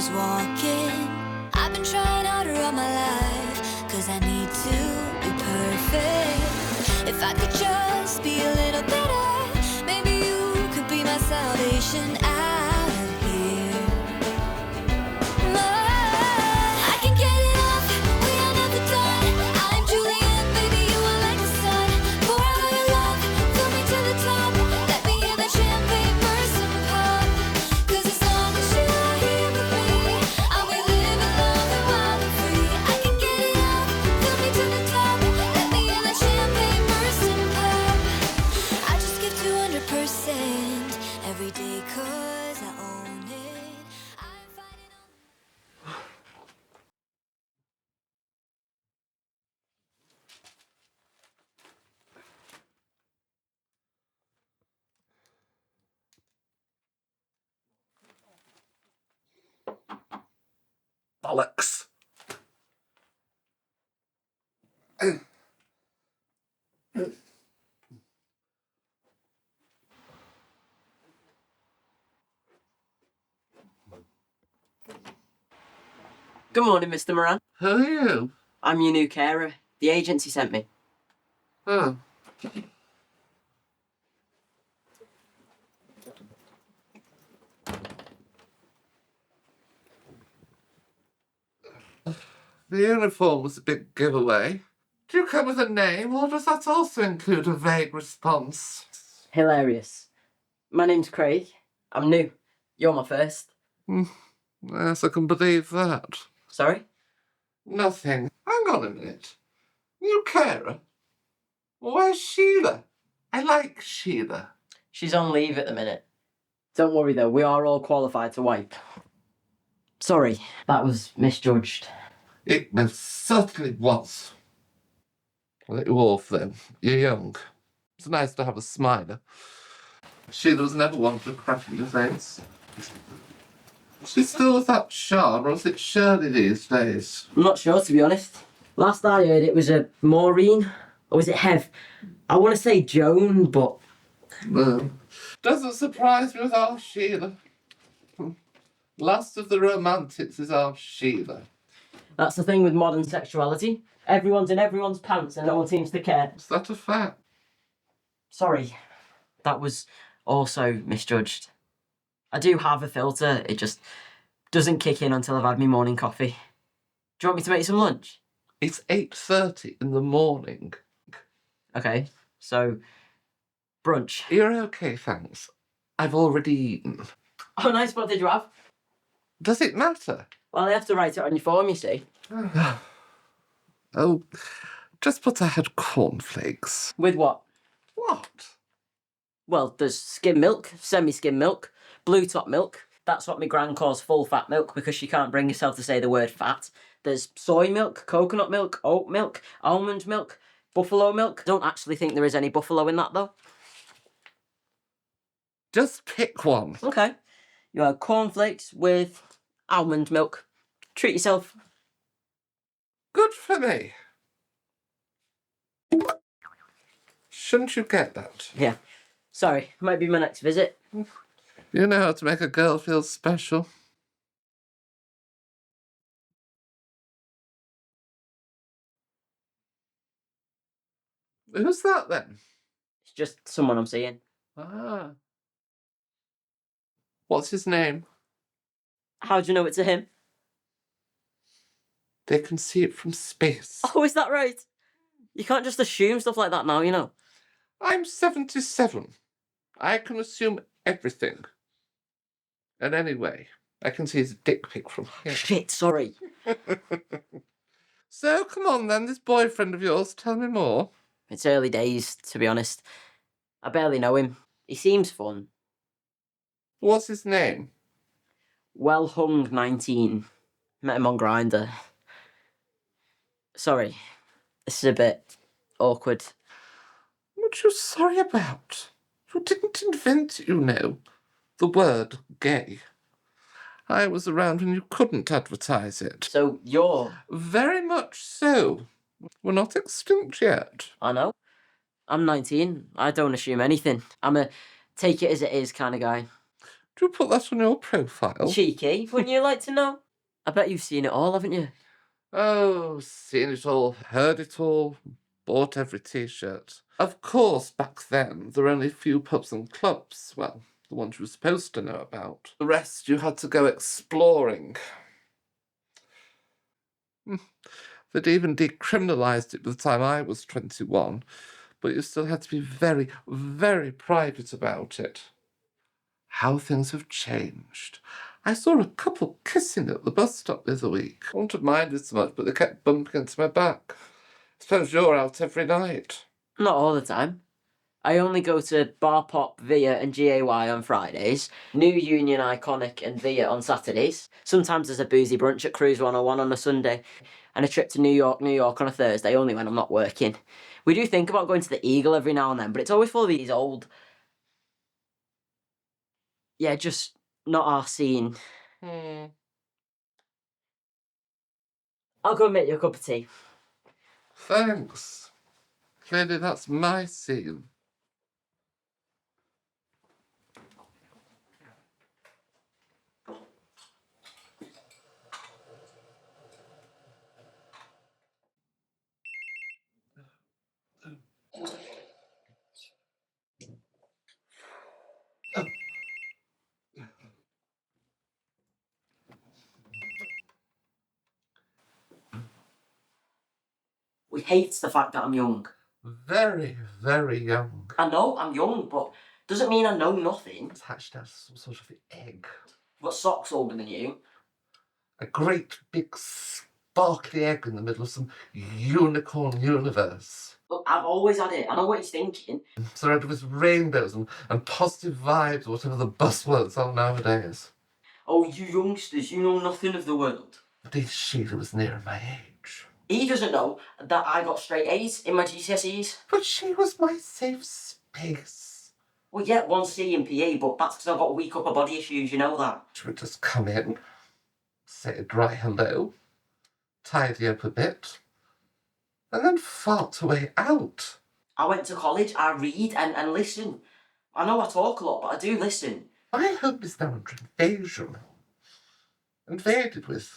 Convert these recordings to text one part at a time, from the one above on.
was walking. I've been trying harder all my life, cause I need to be perfect. If I could just be a little better, maybe you could be my salvation out of here. I can get it off, we are never done. I'm Julian, baby, you are like the sun. Pour out all your love, fill me to the top. Let me hear that champagne burst and pop. Cause as long as you are here with me, I'll be living, loving, wild and free. I can get it off, fill me to the top. Let me hear that champagne burst and pop. I just give 200% every day cause I own it. I'm fighting on. Bollocks. Good morning, Mr. Moran. Who are you? I'm your new carer. The agency sent me. Oh. The uniform was a big giveaway. Do you come with a name, or does that also include a vague response? Hilarious. My name's Craig. I'm new. You're my first. Yes, I can believe that. Sorry? Nothing. Hang on a minute. New carer? Where's Sheila? I like Sheila. She's on leave at the minute. Don't worry though, we are all qualified to wipe. Sorry, that was misjudged. It most certainly was. I'll let you off then. You're young. It's nice to have a smiler. Sheila was never one for cracking your face. She's still with that Sean, or is it Shirley these days? I'm not sure, to be honest. Last I heard it was a Maureen, or was it Hev? I want to say Joan, but... No. Doesn't surprise me with our Sheila. Last of the romantics is our Sheila. That's the thing with modern sexuality. Everyone's in everyone's pants and no one seems to care. Is that a fact? Sorry, that was also misjudged. I do have a filter, it just doesn't kick in until I've had my morning coffee. Do you want me to make you some lunch? It's 8:30 in the morning. Okay, so brunch. You're okay, thanks. I've already eaten. Oh, nice, what did you have? Does it matter? Well, I have to write it on your form, you see. Oh, just put I had cornflakes. With what? What? Well, there's skim milk, semi-skim milk, blue top milk. That's what my gran calls full fat milk because she can't bring herself to say the word fat. There's soy milk, coconut milk, oat milk, almond milk, buffalo milk. Don't actually think there is any buffalo in that though. Just pick one. Okay. You have cornflakes with almond milk. Treat yourself. Good for me. Shouldn't you get that? Yeah. Sorry, might be my next visit. You know how to make a girl feel special. Who's that then? It's just someone I'm seeing. Ah. What's his name? How do you know it's a him? They can see it from space. Oh, is that right? You can't just assume stuff like that now, you know. I'm 77. I can assume everything. And anyway, I can see his dick pic from here. Shit, sorry. So, come on then, this boyfriend of yours, tell me more. It's early days, to be honest. I barely know him. He seems fun. What's his name? Well hung 19. Met him on Grindr. Sorry, this is a bit awkward. What you sorry about? You didn't invent, you know, the word gay. I was around when you couldn't advertise it. So you're... Very much so. We're not extinct yet. I know. I'm 19. I don't assume anything. I'm a take it as it is kind of guy. you put that on your profile? Cheeky, wouldn't you like to know? I bet you've seen it all, haven't you? Oh, seen it all, heard it all, bought every t-shirt. Of course, back then, there were only a few pubs and clubs. Well, the ones you were supposed to know about. The rest you had to go exploring. They'd even decriminalised it by the time I was 21, but you still had to be very, very private about it. How things have changed. I saw a couple kissing at the bus stop the other week. I wouldn't have minded so much, but they kept bumping into my back. I suppose you're out every night. Not all the time. I only go to Bar Pop, Via and GAY on Fridays, New Union, Iconic and Via on Saturdays. Sometimes there's a boozy brunch at Cruise 101 on a Sunday, and a trip to New York on a Thursday, only when I'm not working. We do think about going to the Eagle every now and then, but it's always for these old... Yeah, just not our scene. I'll go and make you a cup of tea. Thanks. Clearly that's my scene. We hate the fact that I'm young. Very, very young. I know I'm young, but doesn't mean I know nothing. Attached to some sort of egg. Got socks older than you. A great big sparkly egg in the middle of some unicorn universe. Look, I've always had it. I know what he's thinking. Surrounded with rainbows and positive vibes, or whatever the buzzwords are nowadays. Oh, you youngsters, you know nothing of the world. But if Sheila was near my age. He doesn't know that I got straight A's in my GCSEs. But she was my safe space. Well, yeah, 1 C in PE, but that's because I've got weak upper body issues, you know that. She would just come in, say a dry hello, tidy up a bit, and then fart her way out. I went to college, I read and listen. I know I talk a lot, but I do listen. My home is now under invasion. Invaded with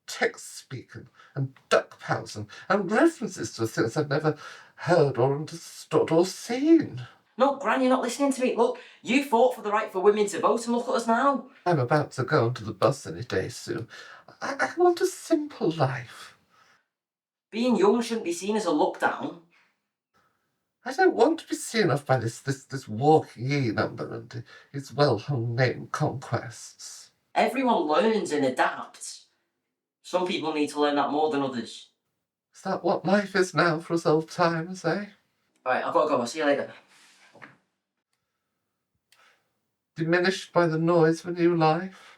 text speak and duck pals and references to things I've never heard or understood or seen. No, Gran, you're not listening to me. Look, you fought for the right for women to vote and look at us now. I'm about to go onto the bus any day soon. I want a simple life. Being young shouldn't be seen as a look down. I don't want to be seen off by this walking E number and his well-hung name conquests. Everyone learns and adapts. Some people need to learn that more than others. Is that what life is now for us old timers, eh? Alright, I've got to go. I'll see you later. Diminished by the noise of a new life?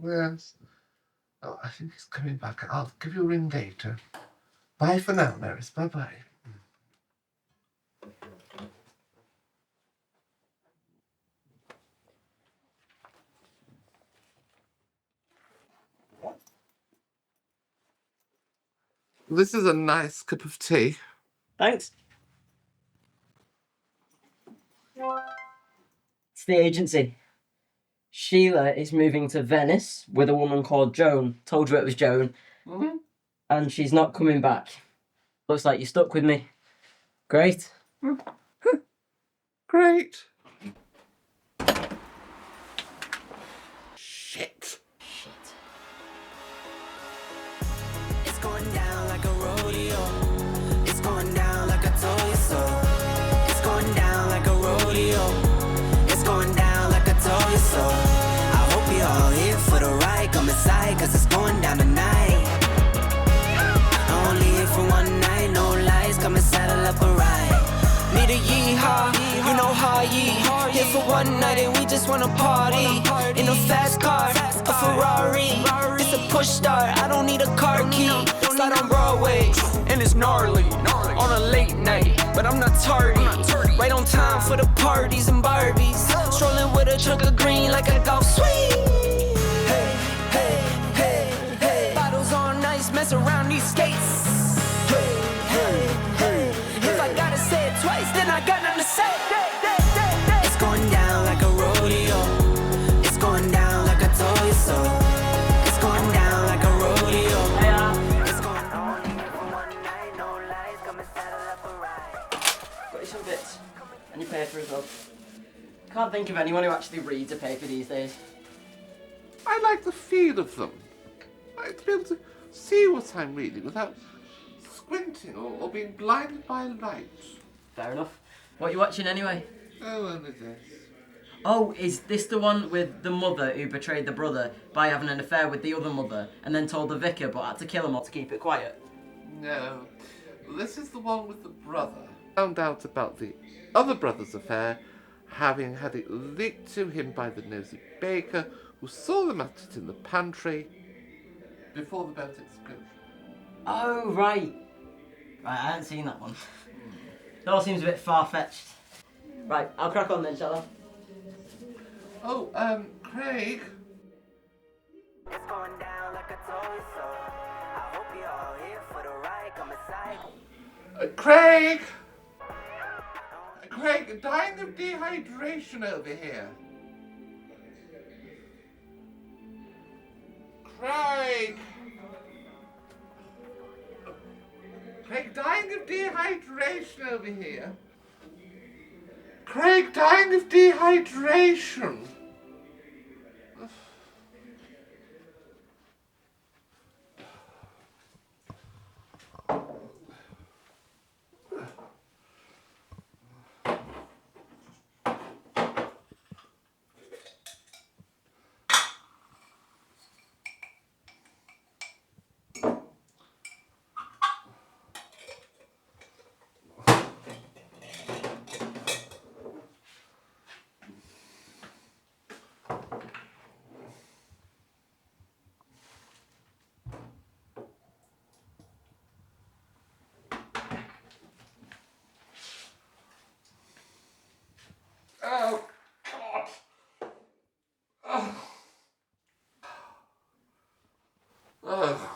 Yes. Oh, I think he's coming back. I'll give you a ring later. Bye for now, Maris. Bye-bye. This is a nice cup of tea. Thanks. It's the agency. Sheila is moving to Venice with a woman called Joan. Told you it was Joan. Mm-hmm. And she's not coming back. Looks like you're stuck with me. Great. Great. Shit. It's going down like a rodeo. It's going down like I told you so. It's going down like a rodeo. It's going down like I told you so. I hope you all here for the ride. Come inside, cause it's going down tonight. Only here for one night, no lies. Come and saddle up a ride. Need a yeehaw, you know how ye. Here for one night and we just wanna party. In a fast car, a Ferrari. It's a push start, I don't need a car key. Slide on Broadway, and it's gnarly. On a late night, but I'm not tardy. Right on time for the parties and Barbies. Strolling with a truck of green like a golf swing. Hey, hey, hey, hey. Bottles on ice, messing dance around these skates. Hey, hey, hey. If I gotta say it twice, then I got nothing to say. It's going down like a rodeo. It's going down like I told you so. It's going down like a rodeo. It's going on even for one night. No lies, come and saddle up a ride. Got you some bits. And your paper as well. Can't think of anyone who actually reads a paper these days. I like the feel of them. I like to be able to see what I'm reading without squinting or being blinded by light. Fair enough. What are you watching anyway? Oh, only this. Oh, is this the one with the mother who betrayed the brother by having an affair with the other mother and then told the vicar but had to kill him all to keep it quiet? No, this is the one with the brother. Found out about the other brother's affair, having had it leaked to him by the nosy baker who saw them at it in the pantry before the boat explosion. Oh, right. Right, I haven't seen that one. It all seems a bit far-fetched. Right, I'll crack on then, shall I? Oh, Craig. It's going down like I told you so. I hope you're all here for the ride. Come inside. Craig! Craig, dying of dehydration over here. Craig! Craig, dying of dehydration over here. Craig, dying of dehydration. Oh, God. Oh. Oh.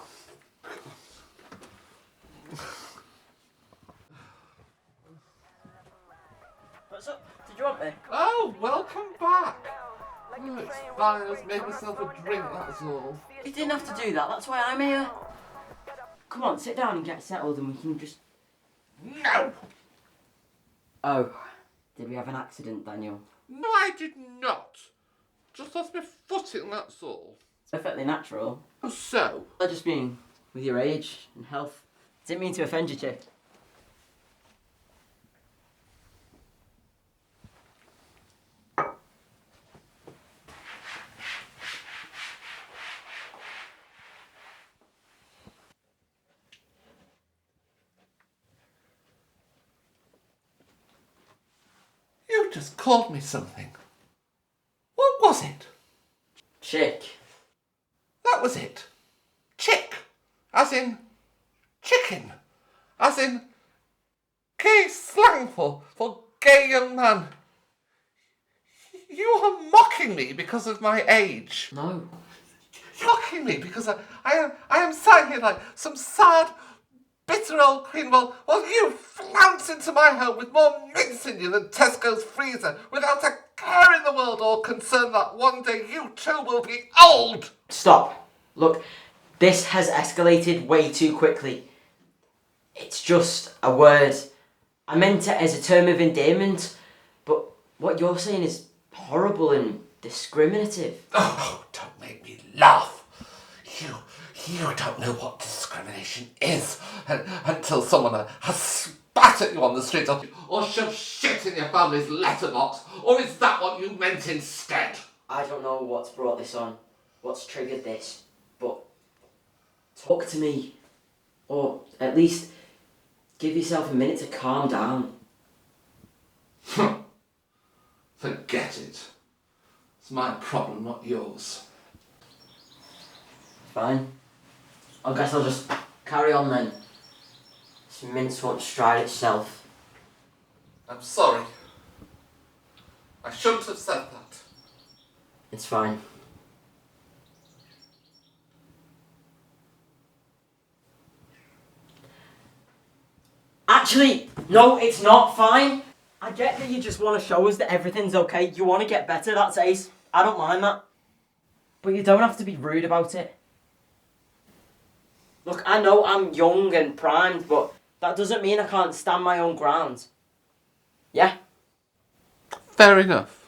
What's up? Did you want me? Oh, welcome back. Oh, it's fine. I just made myself a drink, that's all. You didn't have to do that, that's why I'm here. Come on, sit down and get settled and we can just... No! Oh, did we have an accident, Daniel? No, I did not. Just lost my footing, that's all. It's perfectly natural. Oh, so? I just mean, with your age and health. Didn't mean to offend you, chick. You just called me something. What was it? Chick. That was it. Chick. As in chicken. As in gay slang for gay young man. You are mocking me because of my age. No. You're mocking me because I am sat here like some sad, bitter old queen while you flounce into my home with more mince in you than Tesco's freezer without a care in the world or concern that one day you too will be old. Stop. Look, this has escalated way too quickly. It's just a word. I meant it as a term of endearment, but what you're saying is horrible and discriminative. Oh, don't make me laugh. You don't know what discrimination is until someone has spat at you on the street or shoved shit in your family's letterbox. Or is that what you meant instead? I don't know what's brought this on, what's triggered this, but talk to me. Or at least give yourself a minute to calm down. Forget it. It's my problem, not yours. Fine. I guess I'll just carry on then. This mince won't stride itself. I'm sorry. I shouldn't have said that. It's fine. Actually, no, it's not fine. I get that you just want to show us that everything's okay. You want to get better, that's ace. I don't mind that. But you don't have to be rude about it. Look, I know I'm young and primed, but that doesn't mean I can't stand my own ground. Yeah? Fair enough.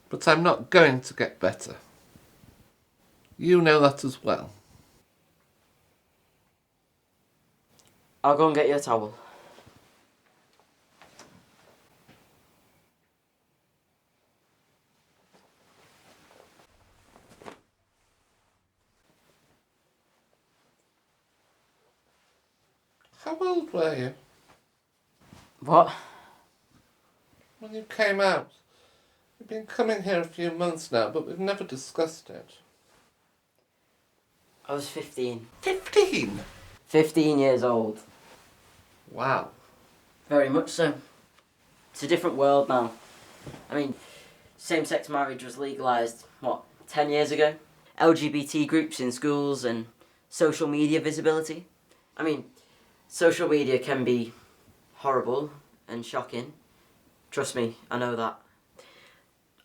But I'm not going to get better. You know that as well. I'll go and get you a towel. How old were you What? when you came out? We've been coming here a few months now, but we've never discussed it. I was 15. 15? 15 years old. Wow. Very much so. It's a different world now. I mean, same-sex marriage was legalised, 10 years ago? LGBT groups in schools and social media visibility. I mean, social media can be horrible and shocking. Trust me, I know that.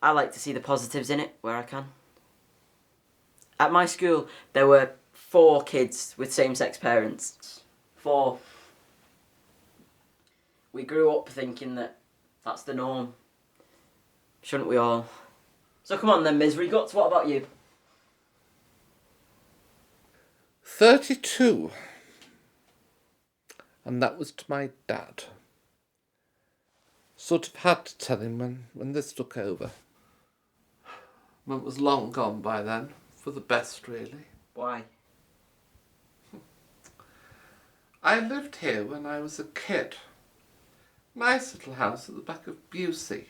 I like to see the positives in it where I can. At my school, there were 4 kids with same-sex parents. 4. We grew up thinking that that's the norm. Shouldn't we all? So come on then, Misery Guts, what about you? 32. And that was to my dad. Sort of had to tell him when this took over. Mum was long gone by then, for the best really. Why? I lived here when I was a kid. Nice little house at the back of Busey.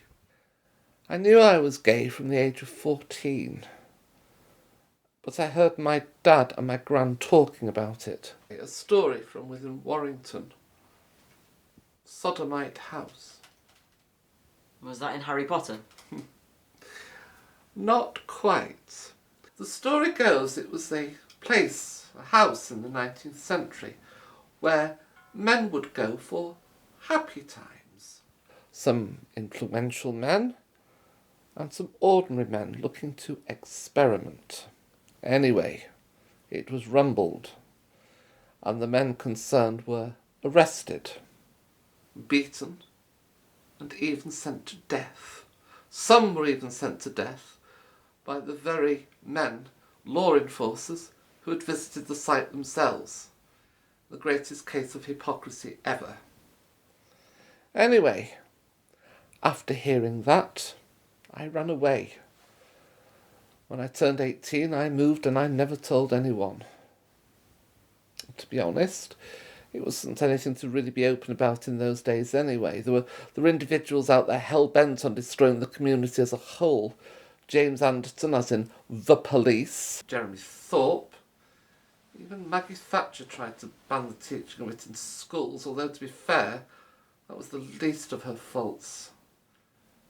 I knew I was gay from the age of 14. But I heard my dad and my gran talking about it. A story from within Warrington. Sodomite House. Was that in Harry Potter? Not quite. The story goes it was a place, a house in the 19th century, where men would go for happy times. Some influential men and some ordinary men looking to experiment. Anyway, it was rumbled, and the men concerned were arrested, beaten, and even sent to death. Some were even sent to death by the very men, law enforcers, who had visited the site themselves. The greatest case of hypocrisy ever. Anyway, after hearing that, I ran away. When I turned 18, I moved and I never told anyone. To be honest, it wasn't anything to really be open about in those days anyway. There were individuals out there hell-bent on destroying the community as a whole. James Anderton, as in the police. Jeremy Thorpe. Even Maggie Thatcher tried to ban the teaching of it in schools, although to be fair, that was the least of her faults.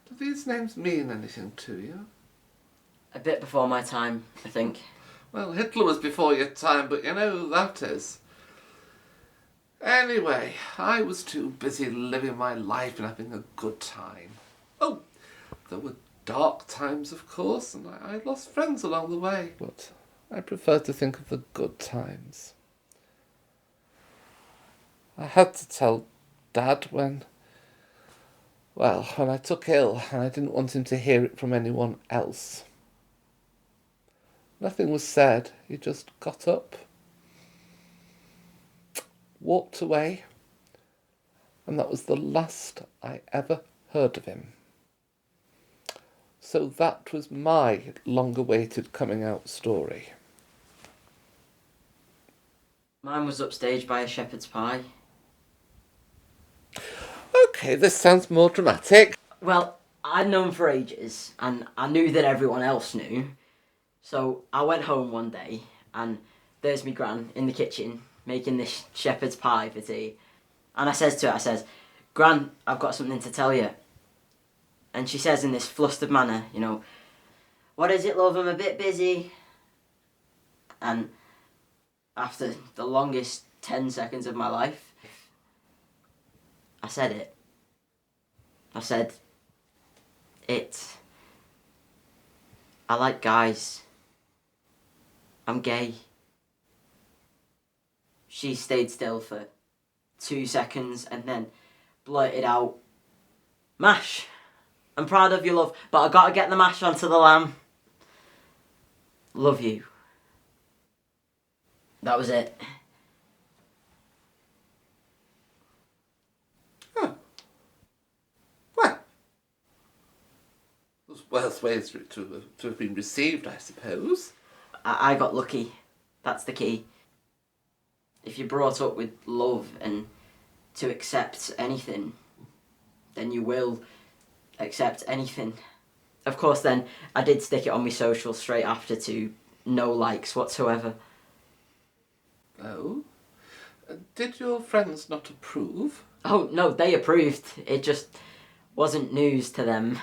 Do these names mean anything to you? A bit before my time, I think. Well, Hitler was before your time, but you know who that is. Anyway, I was too busy living my life and having a good time. Oh, there were dark times, of course, and I lost friends along the way. But I prefer to think of the good times. I had to tell Dad when I took ill, and I didn't want him to hear it from anyone else. Nothing was said. He just got up, walked away, and that was the last I ever heard of him. So that was my long-awaited coming out story. Mine was upstaged by a shepherd's pie. Okay, this sounds more dramatic. Well, I'd known for ages, and I knew that everyone else knew. So I went home one day, and there's me gran in the kitchen, making this shepherd's pie for tea. And I says to her, Gran, I've got something to tell you. And she says in this flustered manner, what is it, love? I'm a bit busy. And after the longest 10 seconds of my life, I said it. I said it. I like guys. I'm gay. She stayed still for 2 seconds and then blurted out, "Mash, I'm proud of you, love, but I gotta get the mash onto the lamb. Love you." That was it. Well, there's worse ways for it to have been received, I suppose. I got lucky. That's the key. If you're brought up with love and to accept anything, then you will accept anything. Of course, then, I did stick it on my social straight after to no likes whatsoever. Oh? Did your friends not approve? Oh, no, they approved. It just wasn't news to them.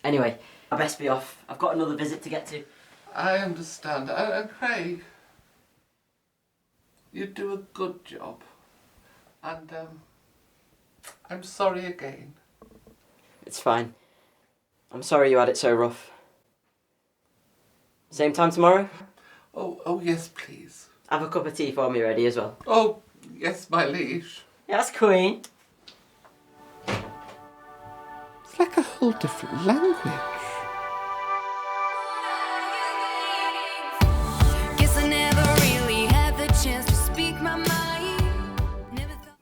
Anyway, I best be off. I've got another visit to get to. I understand. And Craig, you do a good job. And, I'm sorry again. It's fine. I'm sorry you had it so rough. Same time tomorrow? Oh, yes, please. Have a cup of tea for me ready as well. Oh, yes, my liege. Yes, Queen. It's like a whole different language. Guess I never really had the chance to speak my mind. Never thought.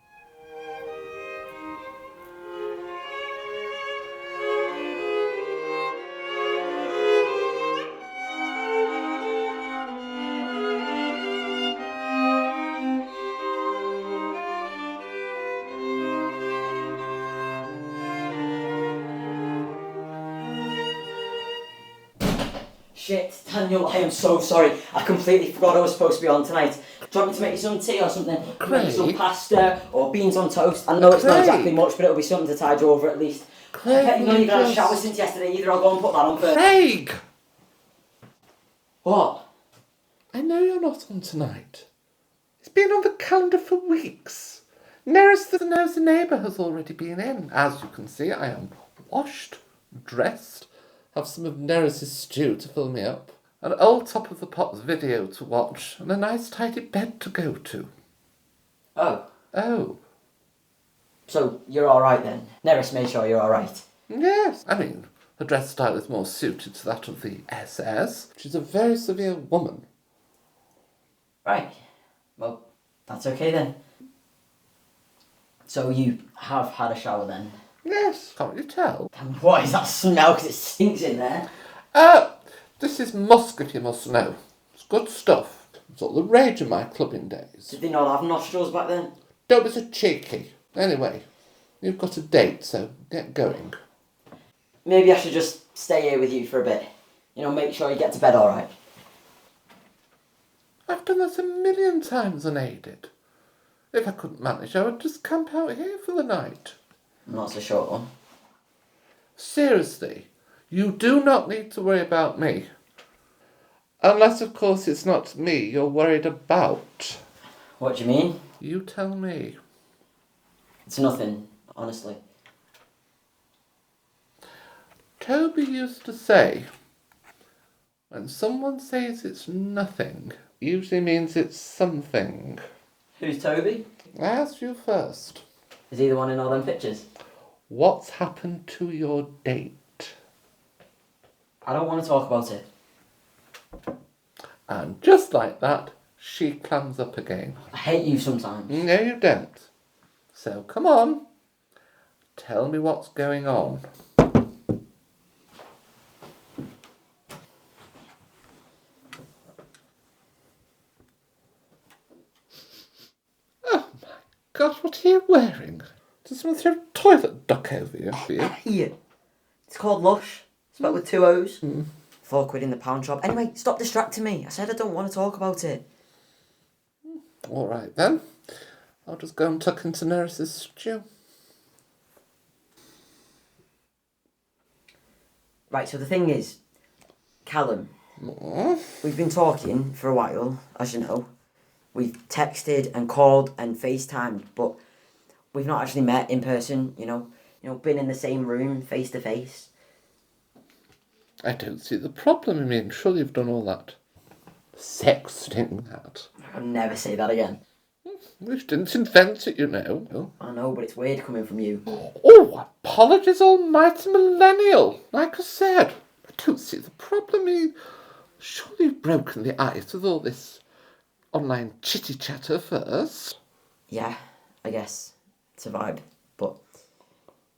Shit, Daniel, I am so sorry. I completely forgot I was supposed to be on tonight. Do you want me to make you some tea or something? Make you some Craig? pasta or beans on toast? I know it's not Craig? exactly much, but it'll be something to tide you over at least. Craig, I bet you know you've had a just- shower since yesterday either. I'll go and put that on first. Craig! What? I know you're not on tonight. It's been on the calendar for weeks. Nearest the nose neighbour has already been in. As you can see, I am washed, dressed, have some of Neris's stew to fill me up, an old Top of the Pops video to watch, and a nice tidy bed to go to. Oh, Oh, so you're alright then? Neris made sure you're alright. yes. I mean, her dress style is more suited to that of the SS. She's a very severe woman. Right. Well, that's okay then. So you have had a shower then? Yes, can't you tell? What is that smell? Because it stinks in there. This is musk, if you must know. It's good stuff. It's all the rage in my clubbing days. Did they not have nostrils back then? Don't be so cheeky. Anyway, you've got a date, so get going. Maybe I should just stay here with you for a bit. You know, make sure you get to bed alright. I've done this 1,000,000 times unaided. If I couldn't manage, I would just camp out here for the night. Not so short one. Seriously, you do not need to worry about me. Unless, of course, it's not me you're worried about. What do you mean? You tell me. It's nothing, honestly. Toby used to say, when someone says it's nothing, usually means it's something. Who's Toby? I asked you first. Is he the one in all them pictures? What's happened to your date? I don't want to talk about it. And just like that, she clams up again. I hate you sometimes. No, you don't. So come on, tell me what's going on. Oh my God, what are you wearing? Did someone throw a toilet duck over you? Here. It's called Lush. Spelled with 2 O's. £4 in the pound shop. Anyway, stop distracting me. I said I don't want to talk about it. All right then. I'll just go and tuck into Neris's stew. Right, so the thing is, Callum, we've been talking for a while, as you know. We've texted and called and FaceTimed, but we've not actually met in person, you know, been in the same room, face to face. I don't see the problem. I mean, surely you've done all that sexting that. I'll never say that again. We didn't invent it, you know. I know, but it's weird coming from you. Oh, apologies, almighty millennial. Like I said, I don't see the problem. I mean, surely you've broken the ice with all this online chitty chatter first. Yeah, I guess it's a vibe, but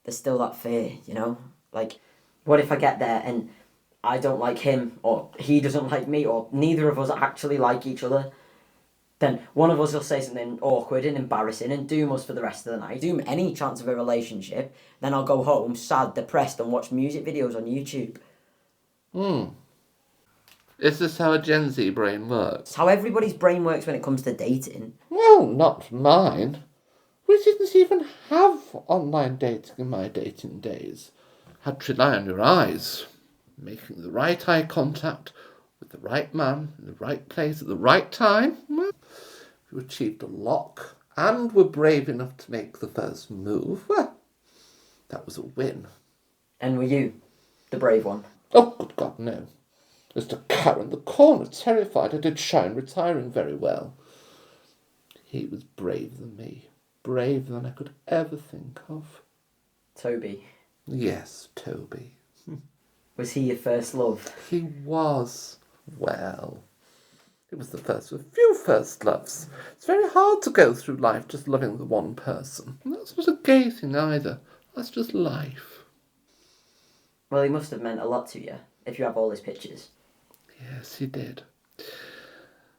there's still that fear, you know? Like, what if I get there and I don't like him, or he doesn't like me, or neither of us actually like each other? Then one of us will say something awkward and embarrassing and doom us for the rest of the night, doom any chance of a relationship, then I'll go home sad, depressed, and watch music videos on YouTube. Is this how a Gen Z brain works? It's how everybody's brain works when it comes to dating. Well, not mine. We didn't even have online dating in my dating days. Had to rely on your eyes, making the right eye contact with the right man in the right place at the right time. Well, if you achieved a lock and were brave enough to make the first move, well, that was a win. And were you the brave one? Oh, good God, no. Just a cow in the corner, terrified. I did shine, retiring very well. He was braver than me, braver than I could ever think of. Toby. Yes, Toby. Was he your first love? He was. Well, it was the first of a few first loves. It's very hard to go through life just loving the one person. And that's not a gay thing either. That's just life. Well, he must have meant a lot to you, if you have all his pictures. Yes, he did.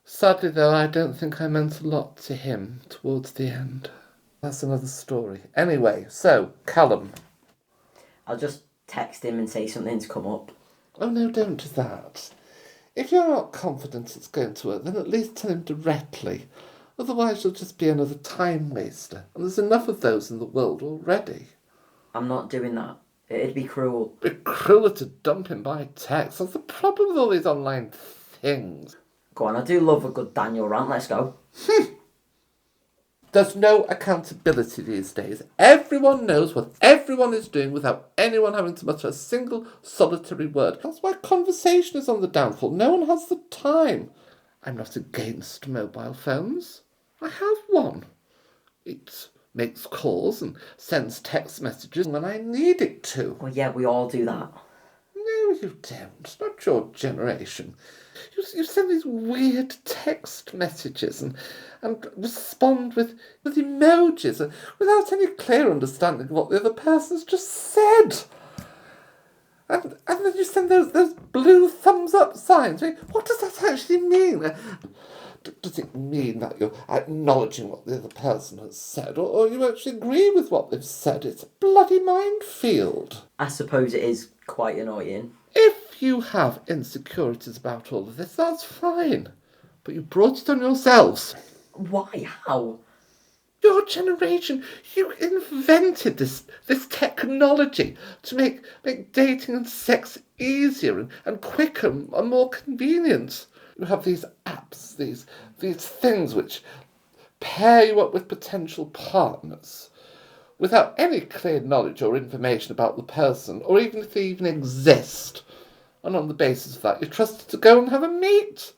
Sadly, though, I don't think I meant a lot to him towards the end. That's another story. Anyway, so, Callum. I'll just text him and say something's come up. Oh, no, don't do that. If you're not confident it's going to work, then at least tell him directly. Otherwise, you'll just be another time waster. And there's enough of those in the world already. I'm not doing that. It'd be cruel. It'd be crueler to dump him by text. That's the problem with all these online things. Go on, I do love a good Daniel rant. Let's go. There's no accountability these days. Everyone knows what everyone is doing without anyone having to mutter a single solitary word. That's why conversation is on the downfall. No one has the time. I'm not against mobile phones. I have one. It makes calls and sends text messages when I need it to. Well, yeah, we all do that. No, you don't. Not your generation. You send these weird text messages and respond with emojis without any clear understanding of what the other person's just said. And then you send those blue thumbs up signs. I mean, what does that actually mean? Does it mean that you're acknowledging what the other person has said, or you actually agree with what they've said? It's a bloody minefield. I suppose it is quite annoying. If you have insecurities about all of this, that's fine. But you brought it on yourselves. Why? How? Your generation, you invented this technology to make dating and sex easier and quicker and more convenient. You have these apps, these things which pair you up with potential partners without any clear knowledge or information about the person, or even if they even exist. And on the basis of that, you're trusted to go and have a meet.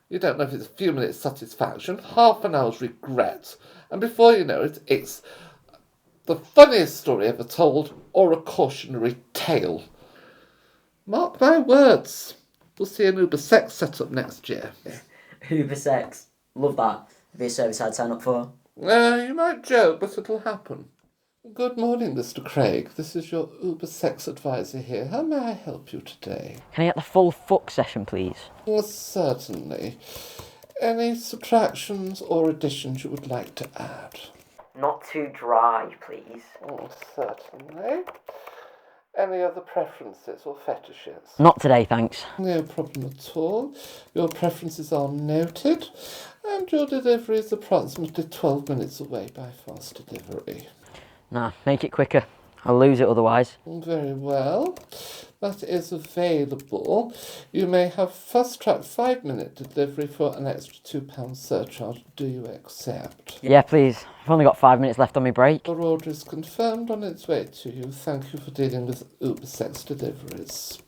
You don't know if it's a few minutes satisfaction, half an hour's regret, and before you know it, it's the funniest story ever told, or a cautionary tale. Mark my words. We'll see an Uber sex set up next year. Uber sex. Love that. It'd be a service I'd sign up for. You might joke, but it'll happen. Good morning, Mr. Craig. This is your Uber sex advisor here. How may I help you today? Can I get the full fuck session, please? Certainly. Any subtractions or additions you would like to add? Not too dry, please. Certainly. Any other preferences or fetishes? Not today, thanks. No problem at all. Your preferences are noted, and your delivery is approximately 12 minutes away by fast delivery. Nah, make it quicker. I'll lose it otherwise. Very well. that is available. You may have fast track 5-minute delivery for an extra £2 surcharge. Do you accept? Yeah, please. I've only got 5 minutes left on my break. Your order is confirmed on its way to you. Thank you for dealing with Uber Sex deliveries.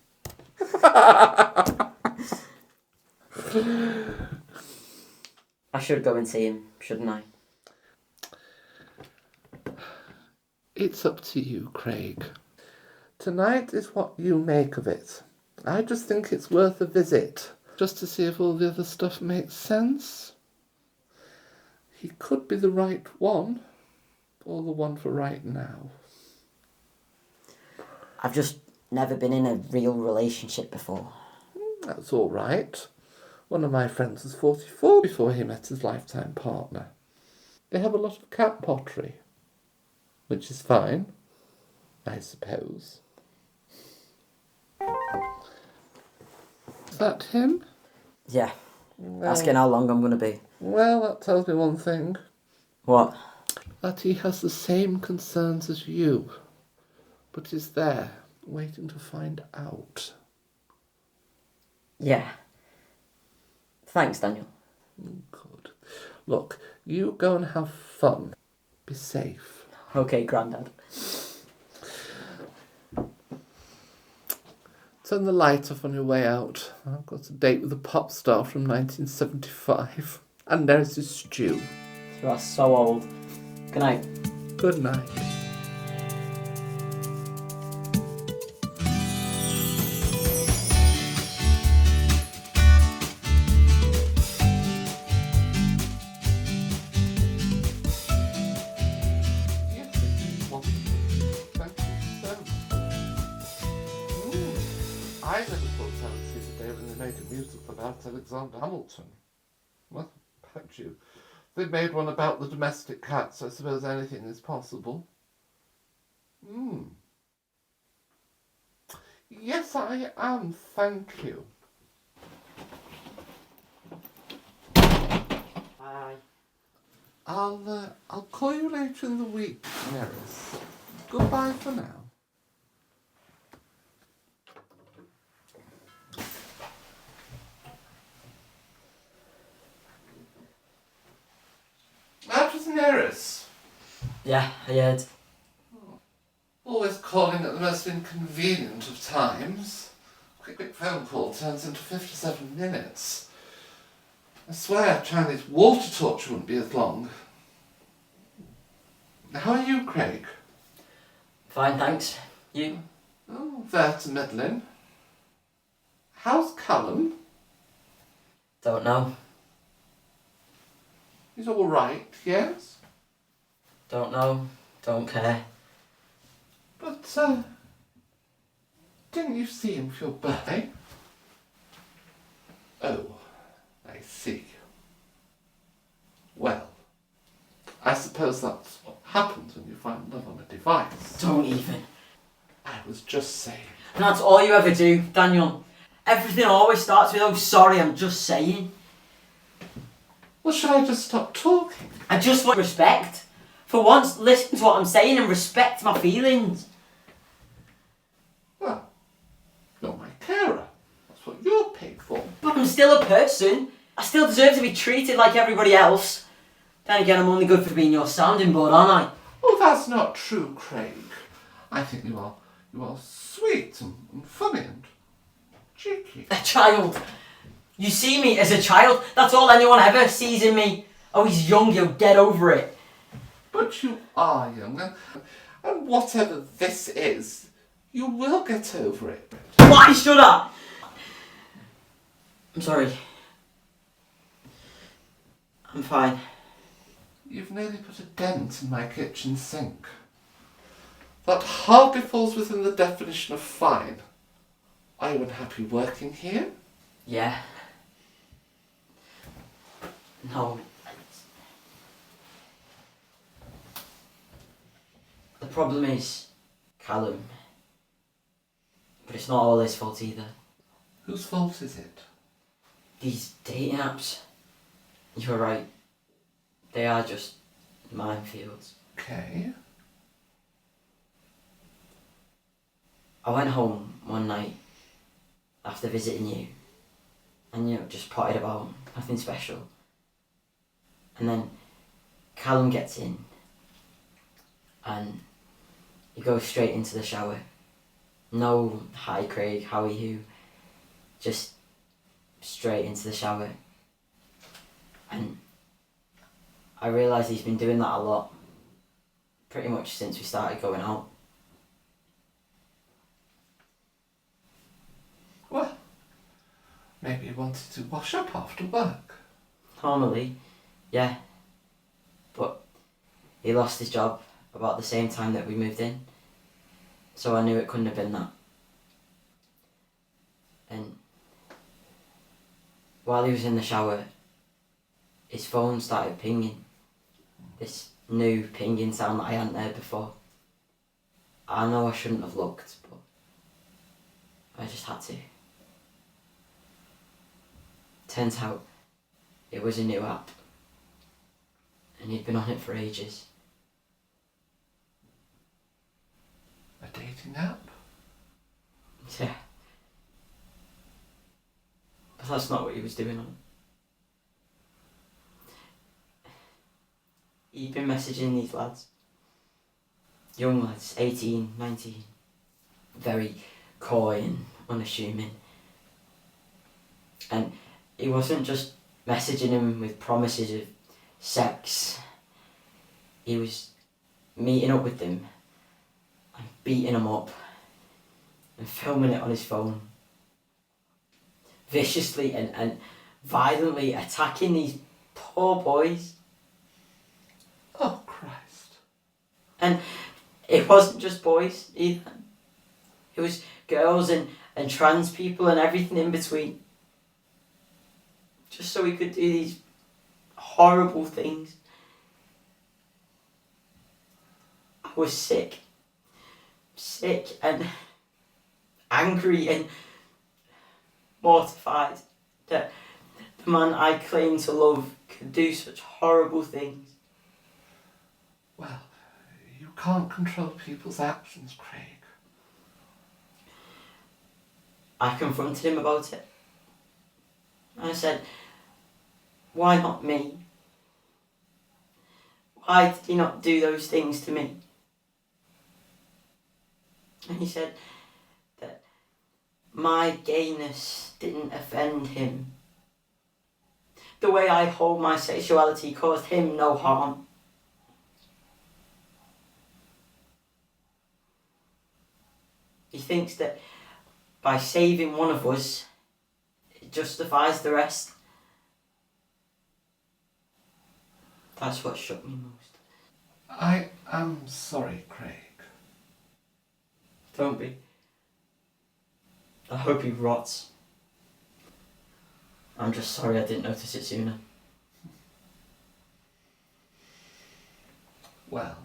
I should go and see him, shouldn't I? It's up to you, Craig. Tonight is what you make of it. I just think it's worth a visit, just to see if all the other stuff makes sense. He could be the right one, or the one for right now. I've just never been in a real relationship before. That's all right. One of my friends was 44 before he met his lifetime partner. They have a lot of cat pottery, which is fine, I suppose. Is that him? Yeah. Well, Asking how long I'm going to be. well, that tells me one thing. What? That he has the same concerns as you, but is there, waiting to find out. Yeah. Thanks, Daniel. Good. Look, you go and have fun. Be safe. Okay, Grandad. Turn the light off on your way out. I've got a date with a pop star from 1975. And there's his stew. You are so old. Good night. Good night. Yes, it is wonderful. Thank you so much. I never thought I would see the day when they made a musical about Alexander Hamilton. Well, about you. They made one about the domestic cat, so I suppose anything is possible. Yes, I am, thank you. Bye. I'll call you later in the week, Neris. Goodbye for now. That was Neris. Yeah, I heard. Always calling at the most inconvenient of times. Quick phone call turns into 57 minutes. I swear Chinese water torture wouldn't be as long. How are you, Craig? Fine, thanks. You? Oh, there to middling. How's Callum? Don't know. He's all right, yes? Don't know. Don't care. But, didn't you see him for your birthday? Oh, I see. Well, I suppose that's what happens when you find love on a device. Don't even. I was just saying. And that's all you ever do, Daniel. Everything always starts with, oh, sorry, I'm just saying. Well, should I just stop talking? I just want respect. For once, listen to what I'm saying and respect my feelings. Well, you're my carer. That's what you're paid for. But I'm still a person. I still deserve to be treated like everybody else. Then again, I'm only good for being your sounding board, aren't I? Oh, that's not true, Craig. I think you are sweet and funny and cheeky. A child. You see me as a child. That's all anyone ever sees in me. Oh, he's young, he'll get over it. But you are young, and whatever this is, you will get over it. Why should I? I'm sorry. I'm fine. You've nearly put a dent in my kitchen sink. That hardly falls within the definition of fine. Are you unhappy working here? Yeah. No. The problem is Callum. But it's not all his fault either. Whose fault is it? These dating apps. You're right. They are just minefields. Okay. I went home one night after visiting you, and just potted about, nothing special. And then Callum gets in and he goes straight into the shower. No, hi Craig, how are you? Just straight into the shower. And I realise he's been doing that a lot, pretty much since we started going out. Well, maybe he wanted to wash up after work. Normally, yeah. But he lost his job about the same time that we moved in. So I knew it couldn't have been that. And while he was in the shower, his phone started pinging. This new pinging sound that I hadn't heard before. I know I shouldn't have looked, but I just had to. Turns out it was a new app. And he'd been on it for ages. A dating app? Yeah. But that's not what he was doing on it. He'd been messaging these lads. Young lads, 18, 19. Very coy and unassuming. And he wasn't just messaging him with promises of sex. He was meeting up with them and beating them up and filming it on his phone. Viciously and violently attacking these poor boys. Oh, Christ. And it wasn't just boys either. It was girls and trans people and everything in between. Just so he could do these horrible things. I was sick. Sick and angry and mortified that the man I claimed to love could do such horrible things. Well, you can't control people's actions, Craig. I confronted him about it. I said, why not me? Why did he not do those things to me? And he said that my gayness didn't offend him. The way I hold my sexuality caused him no harm. He thinks that by saving one of us, it justifies the rest. That's what shook me most. I am sorry, Craig. Don't be. I hope he rots. I'm just sorry I didn't notice it sooner. Well,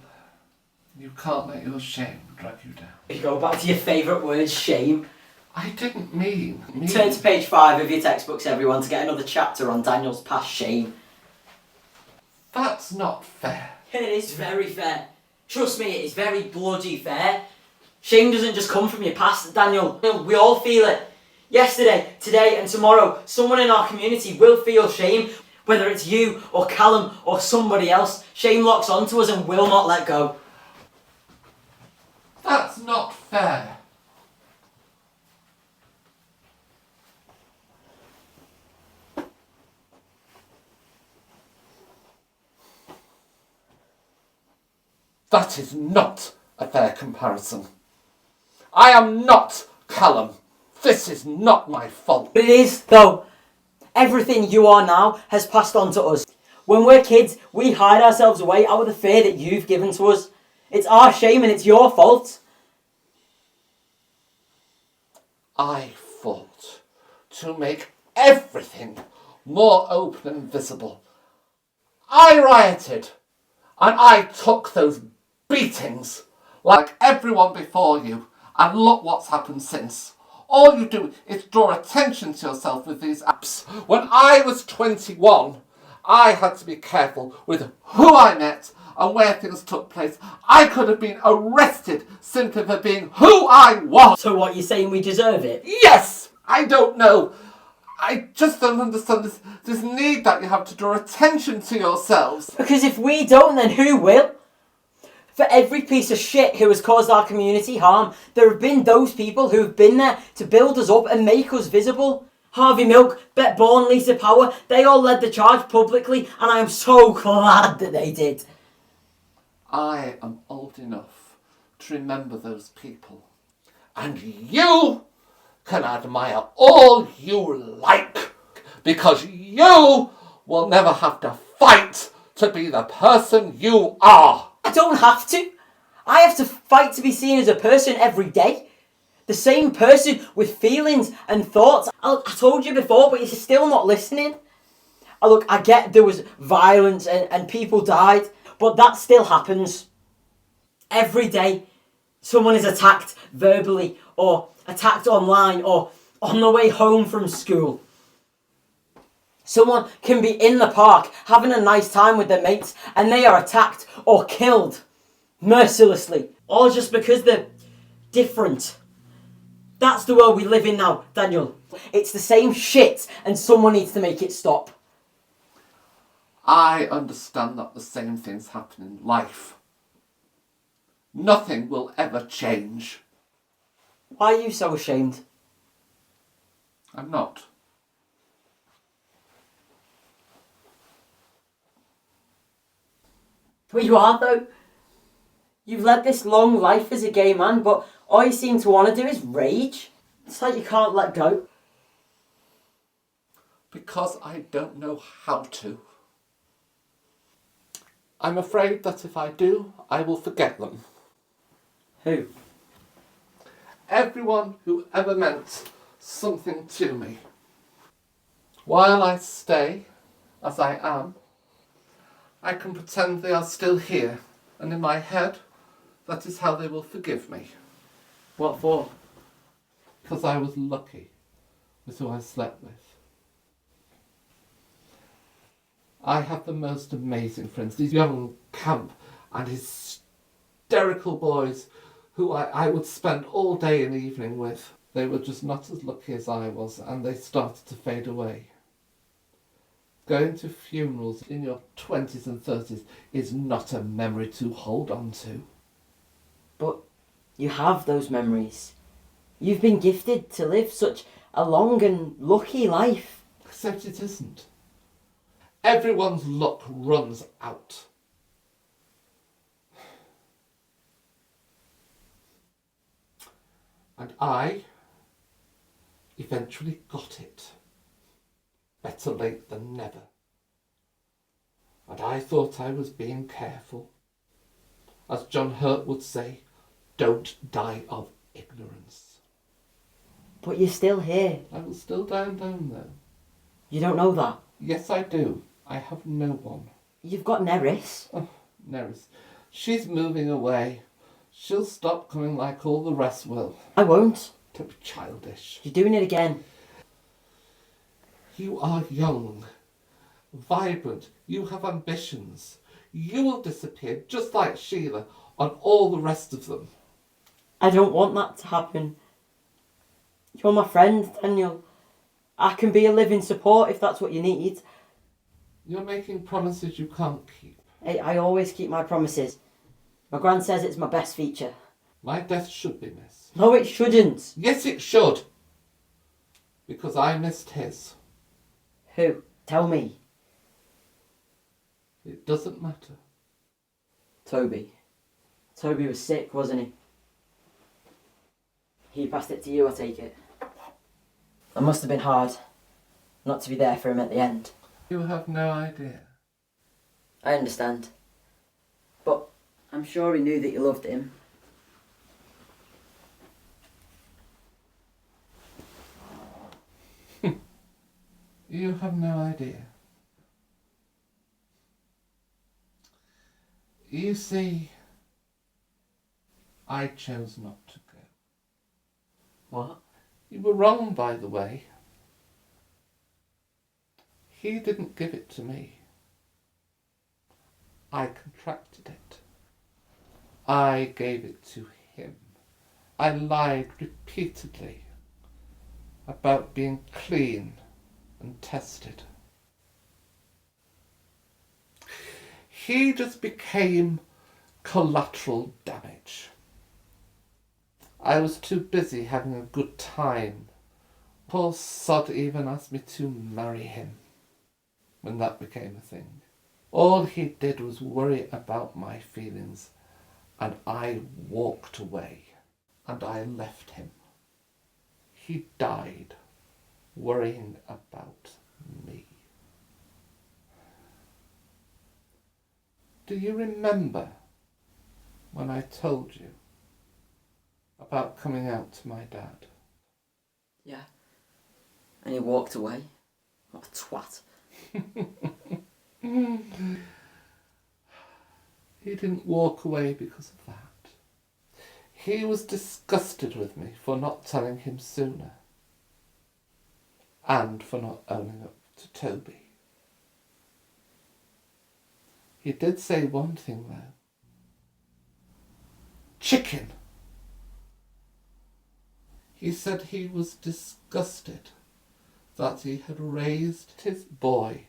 you can't let your shame drag you down. You go back to your favourite word, shame. I didn't mean... Turn to page 5 of your textbooks, everyone, to get another chapter on Daniel's past shame. That's not fair. It is very fair. Trust me, it is very bloody fair. Shame doesn't just come from your past, Daniel. We all feel it. Yesterday, today and tomorrow, someone in our community will feel shame. Whether it's you or Callum or somebody else, shame locks onto us and will not let go. That's not fair. That is not a fair comparison. I am not Callum. This is not my fault. But it is, though. Everything you are now has passed on to us. When we're kids, we hide ourselves away out of the fear that you've given to us. It's our shame and it's your fault. I fought to make everything more open and visible. I rioted and I took those beatings like everyone before you, and look what's happened since. All you do is draw attention to yourself with these apps. When I was 21, I had to be careful with who I met and where things took place. I could have been arrested simply for being who I was. So what, you're saying we deserve it? Yes! I don't know. I just don't understand this need that you have to draw attention to yourselves. Because if we don't, then who will? For every piece of shit who has caused our community harm, there have been those people who have been there to build us up and make us visible. Harvey Milk, Bet Bourne, Lisa Power, they all led the charge publicly, and I am so glad that they did. I am old enough to remember those people. And you can admire all you like, because you will never have to fight to be the person you are. I don't have to. I have to fight to be seen as a person every day. The same person with feelings and thoughts. I told you before, but you're still not listening. Look, I get there was violence and people died, but that still happens. Every day, someone is attacked verbally, or attacked online, or on the way home from school. Someone can be in the park having a nice time with their mates and they are attacked or killed mercilessly, all just because they're different. That's the world we live in now, Daniel. It's the same shit and someone needs to make it stop. I understand that the same things happen in life. Nothing will ever change. Why are you so ashamed? I'm not. Well, you are though. You've led this long life as a gay man, but all you seem to want to do is rage. It's like you can't let go. Because I don't know how to. I'm afraid that if I do, I will forget them. Who? Everyone who ever meant something to me. While I stay as I am, I can pretend they are still here, and in my head, that is how they will forgive me. What for? Because I was lucky with who I slept with. I have the most amazing friends, these young camp and hysterical boys who I would spend all day and evening with. They were just not as lucky as I was, and they started to fade away. Going to funerals in your 20s and 30s is not a memory to hold on to. But you have those memories. You've been gifted to live such a long and lucky life. Except it isn't. Everyone's luck runs out. And I eventually got it. Better late than never. And I thought I was being careful. As John Hurt would say, don't die of ignorance. But you're still here. I will still down though. You don't know that. Yes, I do. I have no one. You've got Neris. Oh, Neris. She's moving away. She'll stop coming like all the rest will. I won't. Don't be childish. You're doing it again. You are young, vibrant. You have ambitions. You will disappear just like Sheila on all the rest of them. I don't want that to happen. You're my friend, Daniel. I can be a living support if that's what you need. You're making promises you can't keep. Hey, I always keep my promises. My gran says it's my best feature. My death should be missed. No, it shouldn't. Yes, it should. Because I missed his. Who? Tell me. It doesn't matter. Toby. Toby was sick, wasn't he? He passed it to you, I take it. It must have been hard not to be there for him at the end. You have no idea. I understand. But I'm sure he knew that you loved him. You have no idea. You see, I chose not to go. What? You were wrong, by the way. He didn't give it to me. I contracted it. I gave it to him. I lied repeatedly about being clean and tested. He just became collateral damage. I was too busy having a good time. Poor sod even asked me to marry him when that became a thing. All he did was worry about my feelings, and I walked away, and I left him. He died worrying about me. Do you remember when I told you about coming out to my dad? Yeah. And he walked away. What a twat. He didn't walk away because of that. He was disgusted with me for not telling him sooner, and for not owning up to Toby. He did say one thing though. Chicken. He said he was disgusted that he had raised his boy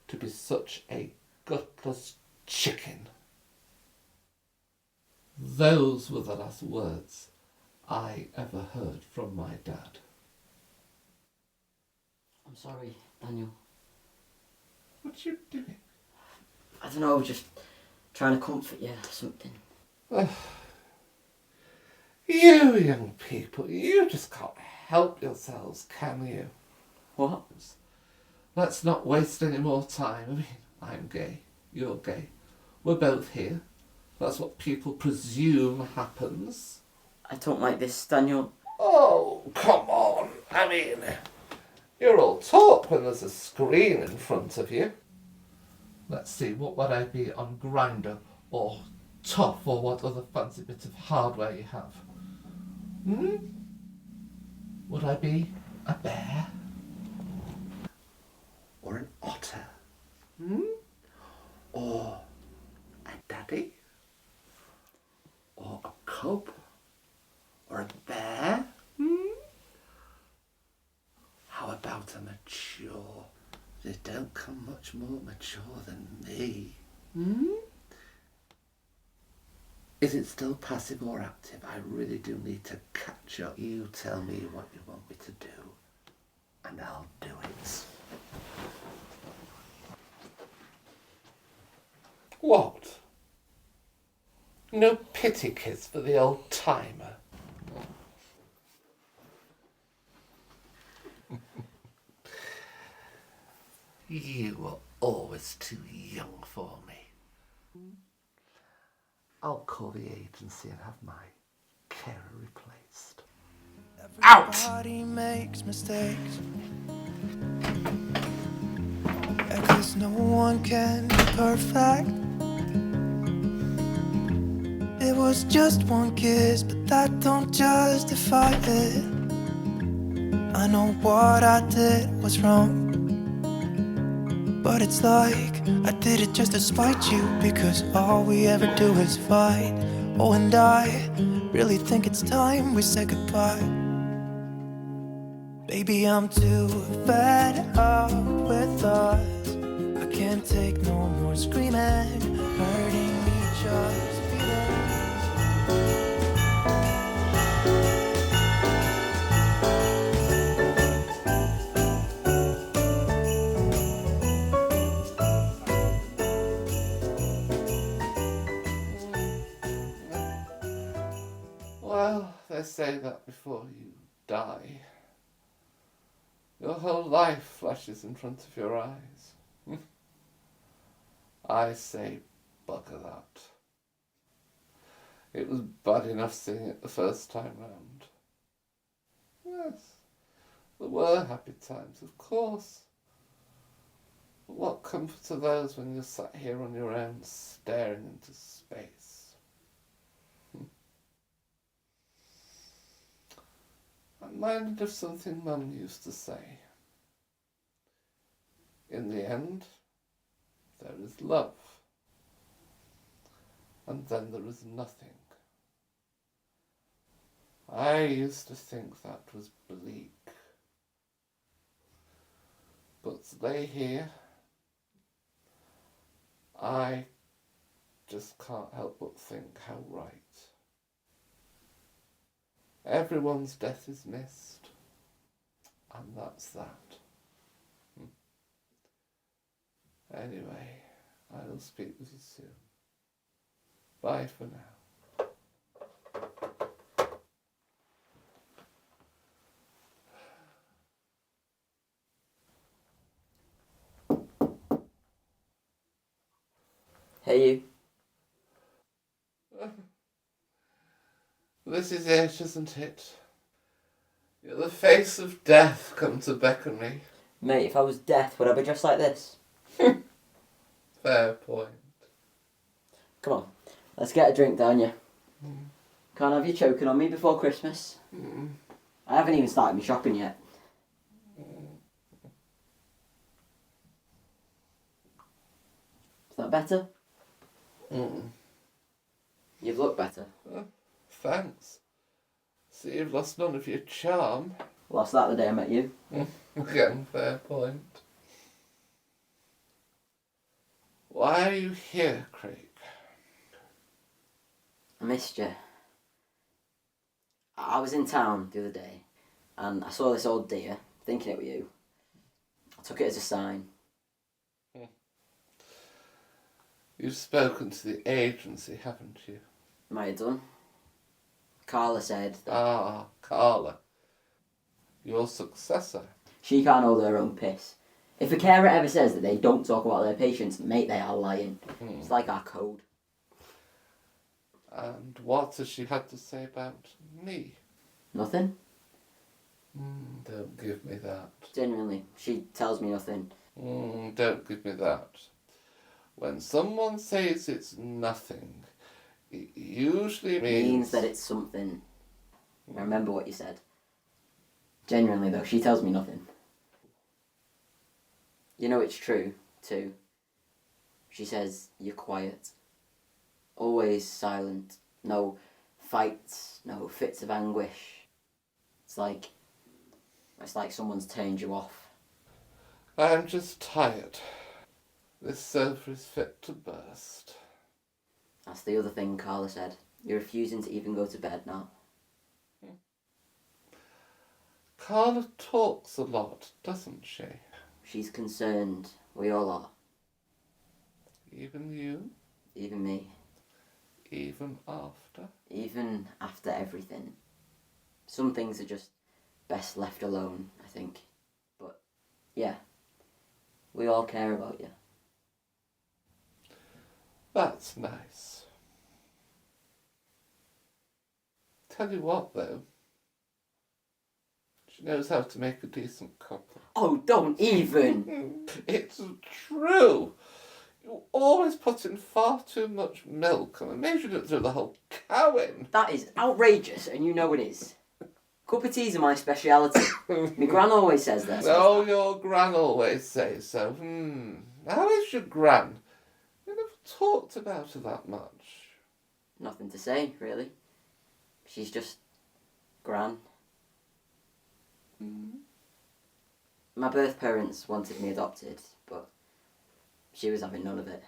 to be such a gutless chicken. Those were the last words I ever heard from my dad. I'm sorry, Daniel. What you doing? I don't know, just trying to comfort you or something. You young people, you just can't help yourselves, can you? What? Let's not waste any more time. I mean, I'm gay, you're gay, we're both here. That's what people presume happens. I don't like this, Daniel. Oh, come on. I mean, you're all talk when there's a screen in front of you. Let's see, what would I be on Grindr or Tough or what other fancy bit of hardware you have? Would I be a bear? Or an otter? Or a daddy? Or a cub? Or a bear? How about a mature? They don't come much more mature than me. Is it still passive or active? I really do need to catch up. You tell me what you want me to do, and I'll do it. What? No pity kiss for the old timer? You were always too young for me. I'll call the agency and have my carer replaced. Out! Everybody makes mistakes. Cause no one can be perfect. It was just one kiss, but that don't justify it. I know what I did was wrong, but it's like I did it just to spite you, because all we ever do is fight. Oh, and I really think it's time we say goodbye. Baby, I'm too fed up with us. I can't take no more screaming, hurting each other's feelings. Well, they say that before you die, your whole life flashes in front of your eyes. I say bugger that. It was bad enough seeing it the first time round. Yes, there were happy times, of course. But what comfort are those when you're sat here on your own staring into space? I'm reminded of something Mum used to say. In the end, there is love. and then there is nothing. I used to think that was bleak. But today here, I just can't help but think how right. Everyone's death is missed, and that's that. Anyway, I will speak with you soon. Bye for now. Hey, you. This is it, isn't it? You're the face of death come to beckon me. Mate, if I was death, would I be just like this? Fair point. Come on, let's get a drink, don't you? Can't have you choking on me before Christmas. I haven't even started my shopping yet. Is that better? You've looked better. Thanks. See, you've lost none of your charm. Lost that the day I met you. Again, fair point. Why are you here, Craig? I missed you. I was in town the other day and I saw this old deer, thinking it were you. I took it as a sign. You've spoken to the agency, haven't you? Might have done. Carla said that Ah, Carla. Your successor. she can't hold her own piss. If a carer ever says that they don't talk about their patients, mate, they are lying. It's like our code. And what has she had to say about me? Nothing? Don't give me that. Genuinely, she tells me nothing. Don't give me that. When someone says it's nothing, it usually Means that it's something. I remember what you said. Genuinely though, she tells me nothing. You know it's true, too. She says you're quiet. Always silent. No fights, no fits of anguish. It's like someone's turned you off. I'm just tired. This sofa is fit to burst. That's the other thing Carla said. You're refusing to even go to bed now. Carla talks a lot, doesn't she? She's concerned. We all are. Even you? Even me. Even after? Even after everything. Some things are just best left alone, I think. But, yeah. We all care about you. That's nice. Tell you what, though. She knows how to make a decent couple. Oh, don't even! It's true. You always put in far too much milk, and I made you do the whole cow in. That is outrageous, and you know it is. Cup of teas are my speciality. My gran always says that. No, your gran always says so. How is your gran? You never talked about her that much. Nothing to say, really. She's just gran. My birth parents wanted me adopted, but she was having none of it.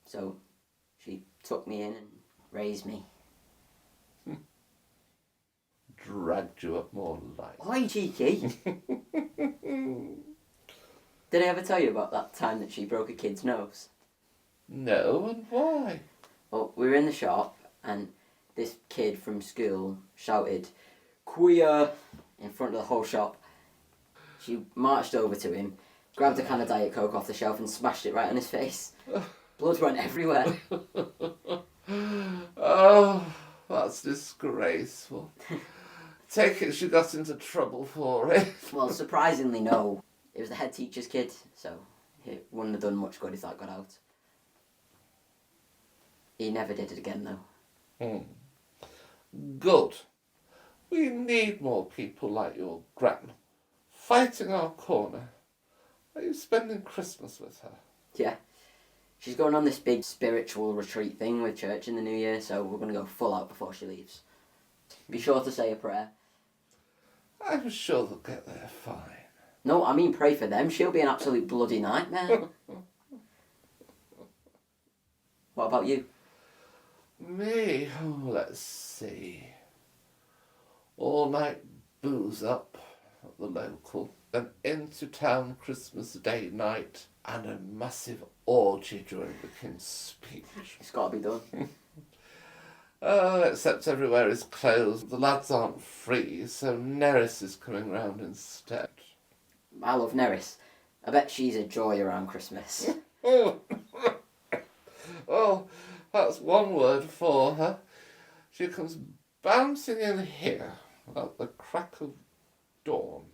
So she took me in and raised me. Dragged you up more life. Why, cheeky? Did I ever tell you about that time that she broke a kid's nose? No, and why? Well, we were in the shop and this kid from school shouted, "Queer!" in front of the whole shop. She marched over to him, grabbed a can of Diet Coke off the shelf and smashed it right on his face. Blood went everywhere. Oh, that's disgraceful. Take it she got into trouble for it. Well, surprisingly, no. It was the head teacher's kid, so it wouldn't have done much good if that got out. He never did it again, though. Good. We need more people like your gran, fighting our corner. Are you spending Christmas with her? Yeah. She's going on this big spiritual retreat thing with church in the new year, so we're going to go full out before she leaves. Be sure to say a prayer. I'm sure they'll get there fine. No, I mean pray for them. She'll be an absolute bloody nightmare. What about you? Me? Oh, let's see. All night booze up at the local, then into town Christmas Day night, and a massive orgy during the King's speech. It's got to be done. Oh, except everywhere is closed. The lads aren't free, so Neris is coming round instead. I love Neris. I bet she's a joy around Christmas. Oh, that's one word for her. She comes bouncing in here at the crack of dawn,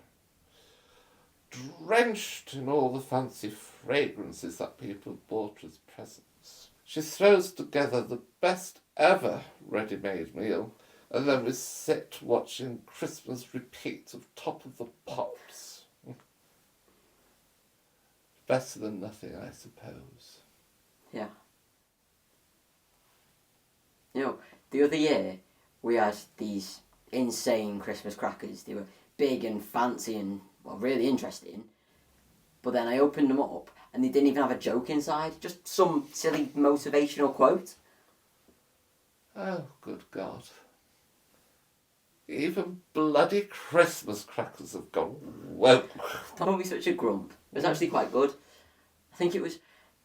drenched in all the fancy fragrances that people have bought as presents. She throws together the best ever ready-made meal, and then we sit watching Christmas repeats of Top of the Pops. Better than nothing, I suppose. Yeah. You know, the other year, we had these insane Christmas crackers. They were big and fancy and, well, really interesting. But then I opened them up and they didn't even have a joke inside. Just some silly motivational quote. Oh, good God. Even bloody Christmas crackers have gone woke. Don't be such a grump. It was actually quite good. I think it was,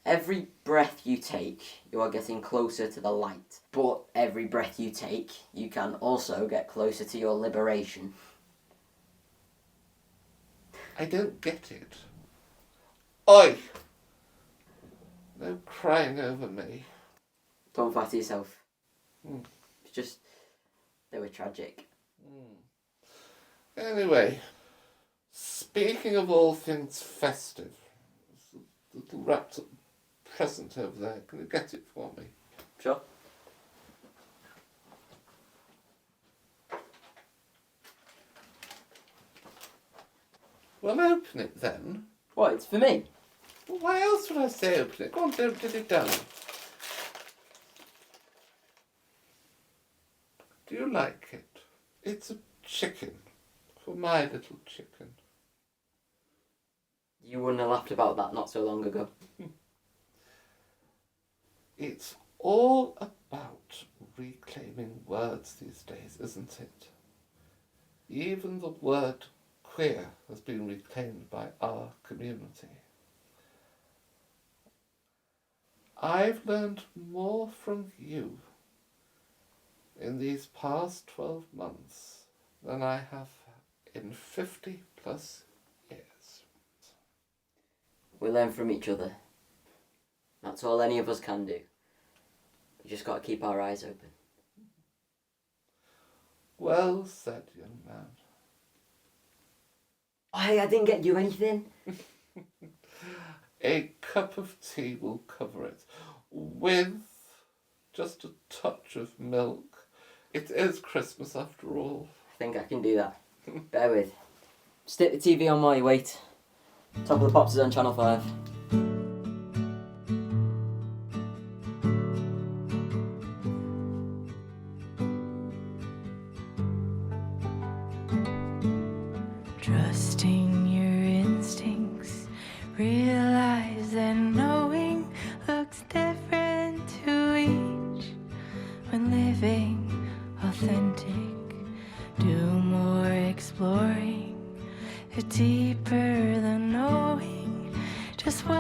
every breath you take, you are getting closer to the light. But every breath you take, you can also get closer to your liberation. I don't get it. Oi! No crying over me. Don't flatter yourself. It's just, they were tragic. Anyway, speaking of all things festive, there's a little wrapped up present over there. Can you get it for me? Sure. Well, open it then. What, it's for me? Well, why else would I say open it? Go on, don't get it down. Do you like it? It's a chicken. For my little chicken. You wouldn't have laughed about that not so long ago. It's all about reclaiming words these days, isn't it? Even the word queer has been reclaimed by our community. I've learned more from you in these past 12 months than I have in 50 plus years. We learn from each other. That's all any of us can do. We just got to keep our eyes open. Well said, young man. Oh, hey, I didn't get you anything. A cup of tea will cover it, with just a touch of milk. It is Christmas after all. I think I can do that. Bear with. Stick the TV on while you wait. Top of the Pops is on Channel 5. Trusting your instincts, realize that knowing looks different to each. When living authentic, do more exploring, it's deeper than knowing just what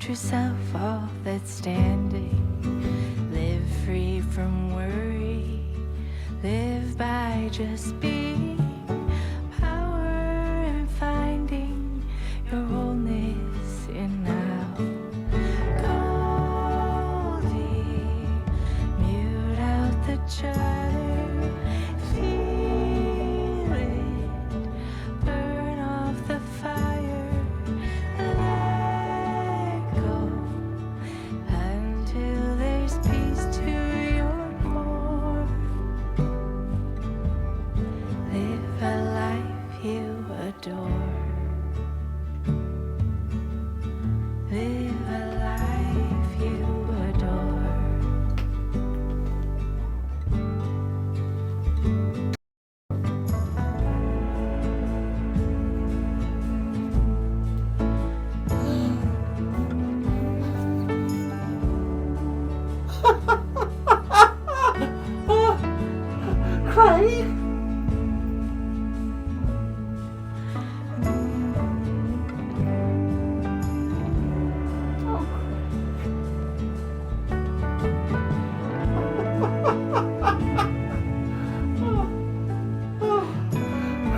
true self, all that's standing. Live free from worry, live by just being. Power in finding your wholeness in now. Goldie, mute out the chatter, feel it, burn off the fire, let go until there's peace to your core. Live a life you adore. Live a life you adore. Craig?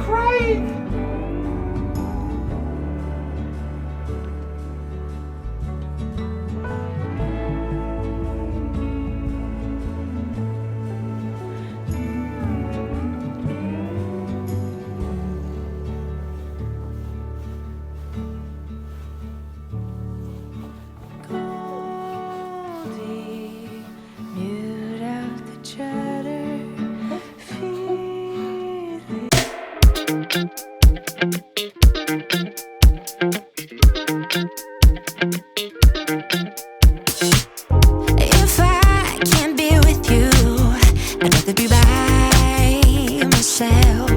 Craig! Goldie, mute out the chatter, feel it. If I can't be with you, I'd rather be by myself.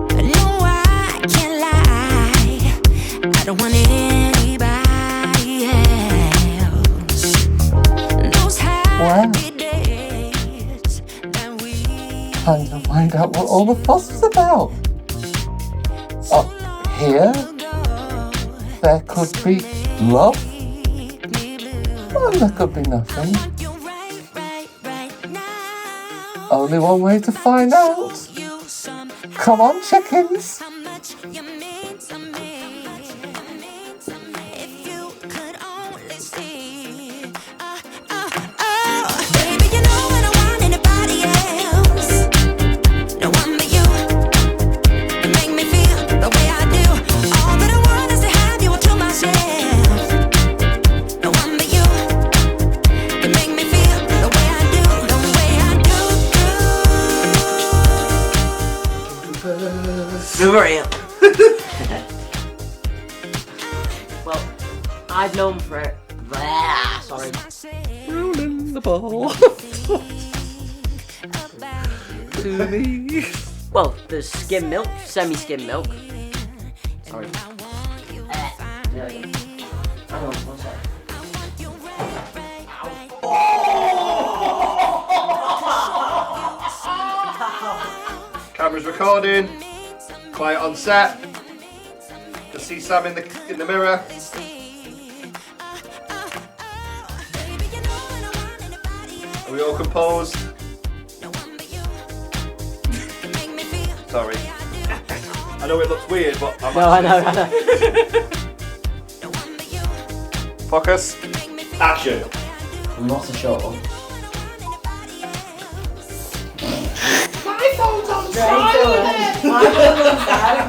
But no, I can't lie, I don't want anybody else. Those happy days that we Trying to find out what all the fuss is about. Up here, there could be love, and there could be nothing. you right now. Only one way to find out. You some Come on, chickens. how much you mean to me. If you could only see. Baby, you know I don't want anybody else. No one but you. You make me feel the way I do. All that I want is to have you all to myself. No one but you. You make me feel the way I do. The way I do. Real. Well, I've known for it. Sorry. Rolling the ball to me. Well, there's skim milk, semi-skim milk. Sorry. There we go. Hang on, one sec. Camera's recording. Quiet on set. Can see Sam in the mirror. Are we all composed? Sorry. I know it looks weird, but I'm No, I know. Focus. Action. I'm not so sure. My phone's on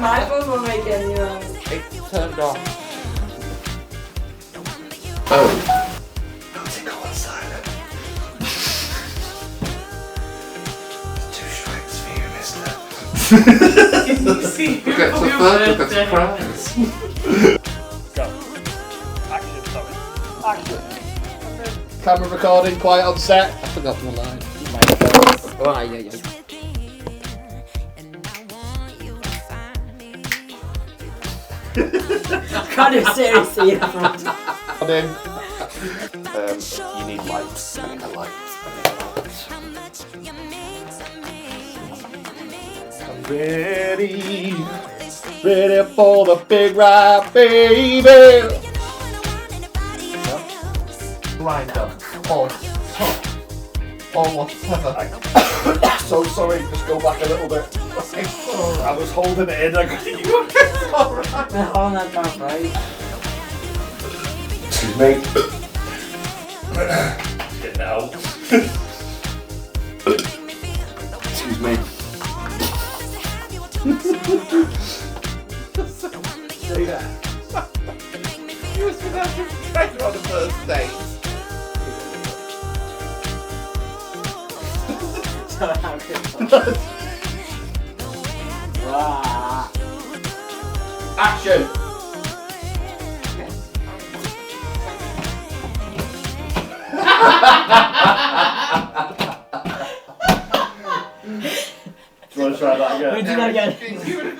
My phone will make any wrong. It's turned off. Oh. How's it go on silent? 2 strikes for you, mister. Get to third, get to prize. Go. Action, sorry. Action. Camera recording, quiet on set. I forgot the line. Oh, yeah. Kind of seriously in front. Come in. You need lights. I need a light. I'm ready. Ready for the big ride, baby. reminder or top or whatever. So sorry, just go back a little bit. It's alright. I was holding it in. It's alright. Oh, that can't right. Excuse me. Get now. Excuse me. See that? You was gonna have to take her on the first date. Wow. Action. Do you want to try that again? We do that again. You would have